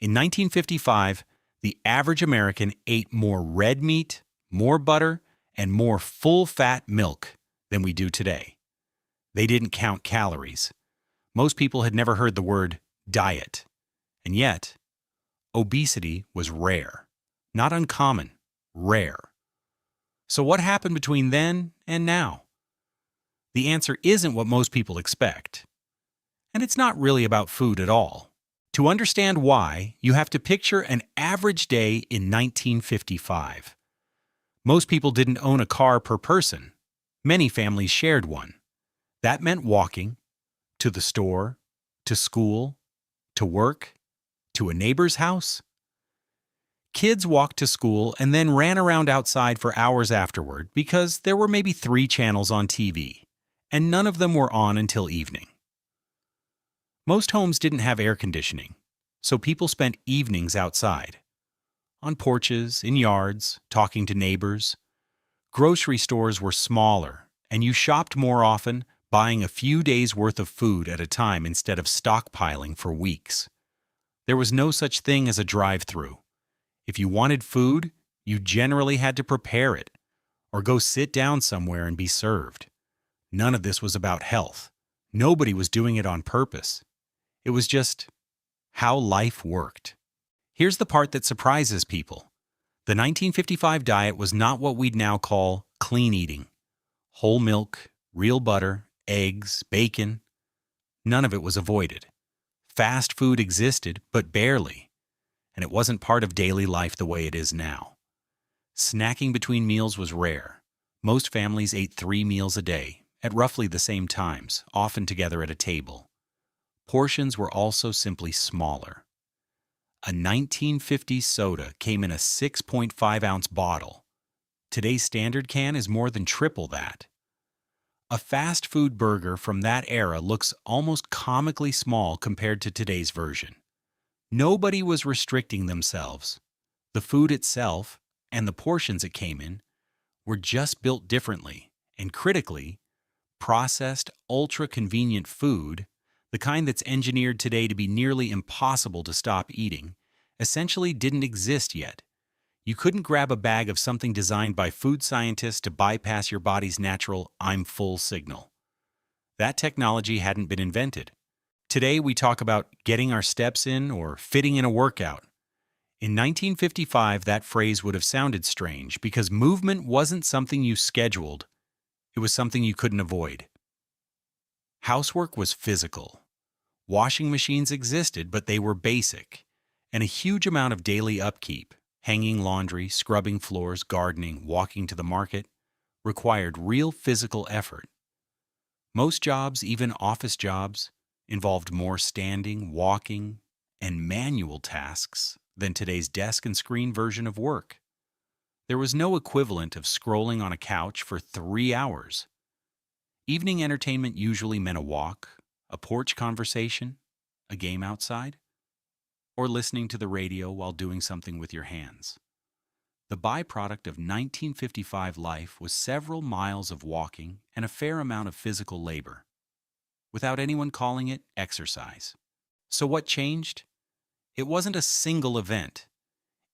In 1955, the average American ate more red meat, more butter, and more full-fat milk than we do today. They didn't count calories. Most people had never heard the word diet. And yet, obesity was rare. Not uncommon, rare. So what happened between then and now? The answer isn't what most people expect. And it's not really about food at all. To understand why, you have to picture an average day in 1955. Most people didn't own a car per person. Many families shared one. That meant walking to the store, to school, to work, to a neighbor's house. Kids walked to school and then ran around outside for hours afterward because there were maybe 3 channels on TV, and none of them were on until evening. Most homes didn't have air conditioning, so people spent evenings outside, on porches, in yards, talking to neighbors. Grocery stores were smaller, and you shopped more often, buying a few days' worth of food at a time instead of stockpiling for weeks. There was no such thing as a drive-through. If you wanted food, you generally had to prepare it, or go sit down somewhere and be served. None of this was about health. Nobody was doing it on purpose. It was just how life worked. Here's the part that surprises people. The 1955 diet was not what we'd now call clean eating. Whole milk, real butter, eggs, bacon. None of it was avoided. Fast food existed, but barely. And it wasn't part of daily life the way it is now. Snacking between meals was rare. Most families ate 3 meals a day, at roughly the same times, often together at a table. Portions were also simply smaller. A 1950s soda came in a 6.5-ounce bottle. Today's standard can is more than triple that. A fast food burger from that era looks almost comically small compared to today's version. Nobody was restricting themselves. The food itself, and the portions it came in, were just built differently, and critically, processed, ultra-convenient food, the kind that's engineered today to be nearly impossible to stop eating, essentially didn't exist yet. You couldn't grab a bag of something designed by food scientists to bypass your body's natural "I'm full" signal. That technology hadn't been invented. Today we talk about getting our steps in or fitting in a workout. In 1955, that phrase would have sounded strange because movement wasn't something you scheduled. It was something you couldn't avoid. Housework was physical. Washing machines existed, but they were basic, and a huge amount of daily upkeep, hanging laundry, scrubbing floors, gardening, walking to the market, required real physical effort. Most jobs, even office jobs, involved more standing, walking, and manual tasks than today's desk and screen version of work. There was no equivalent of scrolling on a couch for 3 hours. Evening entertainment usually meant a walk, a porch conversation, a game outside, or listening to the radio while doing something with your hands. The byproduct of 1955 life was several miles of walking and a fair amount of physical labor, without anyone calling it exercise. So what changed? It wasn't a single event.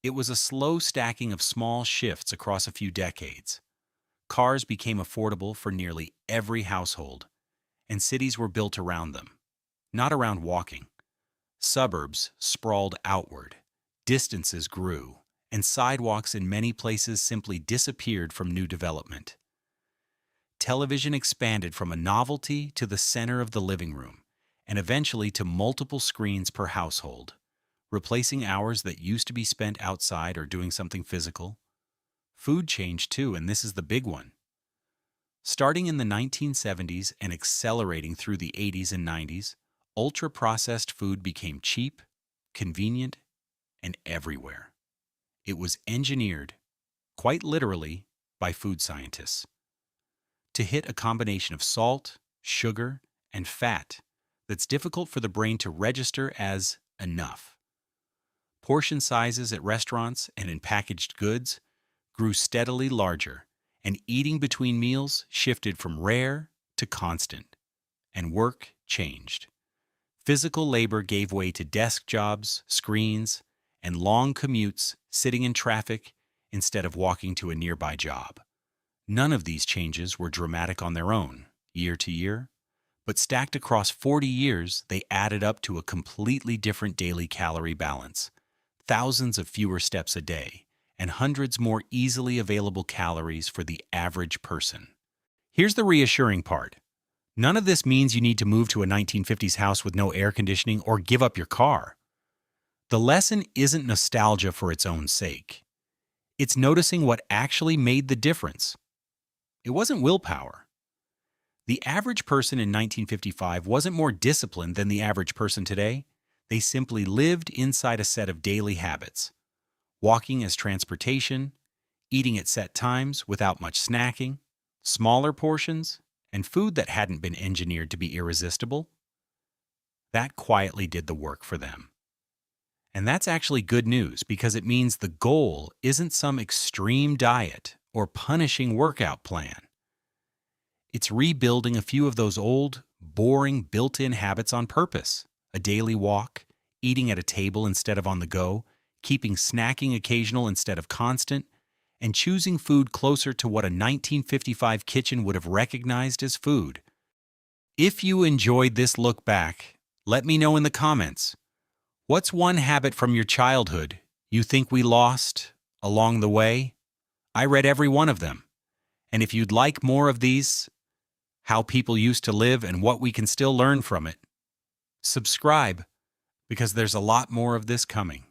It was a slow stacking of small shifts across a few decades. Cars became affordable for nearly every household, and cities were built around them, not around walking. Suburbs sprawled outward, distances grew, and sidewalks in many places simply disappeared from new development. Television expanded from a novelty to the center of the living room, and eventually to multiple screens per household, replacing hours that used to be spent outside or doing something physical. Food changed too, and this is the big one. Starting in the 1970s and accelerating through the 80s and 90s, ultra-processed food became cheap, convenient, and everywhere. It was engineered, quite literally, by food scientists, to hit a combination of salt, sugar, and fat that's difficult for the brain to register as enough. Portion sizes at restaurants and in packaged goods grew steadily larger, and eating between meals shifted from rare to constant, and work changed. Physical labor gave way to desk jobs, screens, and long commutes sitting in traffic instead of walking to a nearby job. None of these changes were dramatic on their own, year to year, but stacked across 40 years, they added up to a completely different daily calorie balance. Thousands of fewer steps a day, and hundreds more easily available calories for the average person. Here's the reassuring part. None of this means you need to move to a 1950s house with no air conditioning or give up your car. The lesson isn't nostalgia for its own sake. It's noticing what actually made the difference. It wasn't willpower. The average person in 1955 wasn't more disciplined than the average person today. They simply lived inside a set of daily habits. Walking as transportation, eating at set times without much snacking, smaller portions, and food that hadn't been engineered to be irresistible. That quietly did the work for them. And that's actually good news because it means the goal isn't some extreme diet or punishing workout plan. It's rebuilding a few of those old, boring, built-in habits on purpose. A daily walk, eating at a table instead of on the go, keeping snacking occasional instead of constant, and choosing food closer to what a 1955 kitchen would have recognized as food. If you enjoyed this look back, let me know in the comments. What's one habit from your childhood you think we lost along the way? I read every one of them. And if you'd like more of these, how people used to live and what we can still learn from it, subscribe because there's a lot more of this coming.